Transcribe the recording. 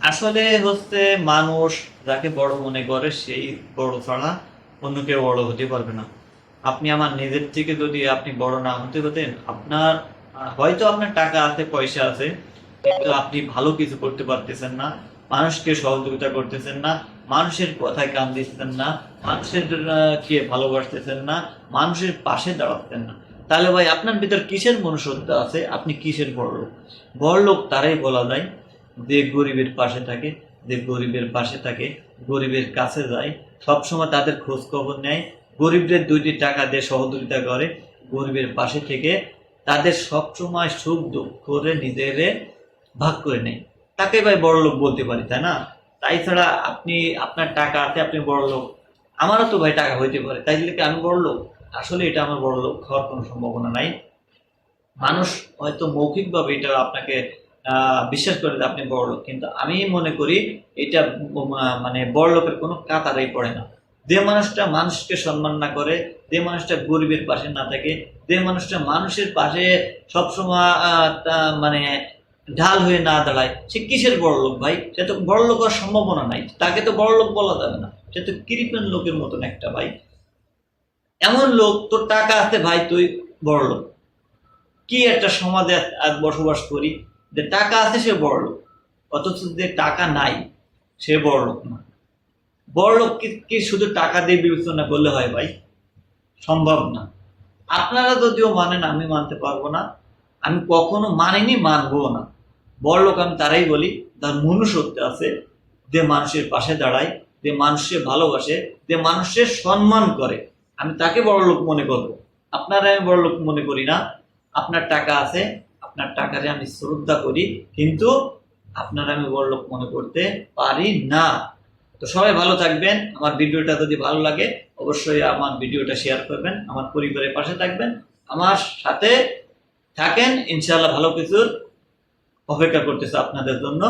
আসলে হচ্ছে মানুষ যাকে বড় মনে করে সেই বড় ছাড়া অন্য কেউ বড় হতে পারবে না। আপনি আমার নিজের থেকে যদি আপনি বড় না হতে হতেন, আপনার হয়তো আপনার টাকা আছে, পয়সা আছে, কিন্তু আপনি ভালো কিছু করতে পারতেছেন না, মানুষকে সহযোগিতা করতেছেন না, মানুষের কথায় কান দিচ্ছেন না, মানুষের কে ভালোবাসতেছেন না, মানুষের পাশে দাঁড়াচ্ছেন না। তাহলে ভাই আপনার ভিতর কিসের মনুষ্যত্ব আছে? আপনি কিসের বড় লোক? বড় লোক তারাই বলা যায় যে গরিবের পাশে থাকে, যে গরিবের পাশে থাকে, গরিবের কাছে যায়, সবসময় তাদের খোঁজ খবর নেয়, গরিবদের দুইটি টাকা দিয়ে সহযোগিতা করে, গরিবের পাশে থেকে তাদের সবসময় সুখ দুঃখ করে নিজেরে ভাগ করে নেয়। তাকে ভাই বড় লোক বলতে পারি, তাই না? তাই ছাড়া আপনি আপনার টাকা আছে, আপনি বড় লোক, আমারও তো ভাই টাকা হইতে পারে, তাই বলে কি আমি বড় লোক? আসলে এটা আমার বড় লোক হওয়ার কোনো সম্ভাবনা নাই। মানুষ হয়তো মৌখিকভাবে এটা আপনাকে বিশ্বাস করে যে আপনি বড়লোক, কিন্তু আমি মনে করি এটা মানে বড়লোকের কোনো কাতারেই পড়ে না। যে মানুষটা মানুষকে সম্মান না করে, যে মানুষটা গরিবের পাশে না থাকে, যে মানুষটা মানুষের পাশে সবসময় মানে ঢাল হয়ে না দাঁড়ায়, সে কিসের বড়লোক ভাই? সে তো বড়লোক হওয়ার সম্ভাবনা নাই, তাকে তো বড়লোক বলা যাবে না, সে তো কৃপণ লোকের মতন একটা ভাই। এমন লোক, তোর টাকা আছে ভাই, তুই বড়লোক। কি একটা সমাজে আজ বসবাস করি যে টাকা আছে সে বড় লোক, অথচ যে টাকা নাই সে বড় লোক না। বড় লোক কি শুধু টাকা দিয়ে বিবেচনা করলে হয় ভাই? সম্ভব না। আপনারা যদিও মানেন, আমি মানতে পারবো না, আমি কখনো মানিনি, মানবো না। বড় লোক আমি তারাই বলি যার মনুষ্যত্ব আছে, যে মানুষের পাশে দাঁড়ায়, যে মানুষকে ভালোবাসে, যে মানুষের সম্মান করে, আমি তাকে বড় লোক মনে করবো। আপনারা আমি বড় লোক মনে করি না। আপনার টাকা আছে, আপনার টাকারে আমি শ্রদ্ধা করি, কিন্তু আপনারা আমি বড় লোক মনে করতে পারি না। তো সবাই ভালো থাকবেন। আমার ভিডিওটা যদি ভালো লাগে অবশ্যই আমার ভিডিওটা শেয়ার করবেন, আমার পরিবারের পাশে থাকবেন, আমার সাথে থাকেন। ইনশাআল্লাহ ভালো কিছুর অপেক্ষা করতেছে আপনাদের জন্য।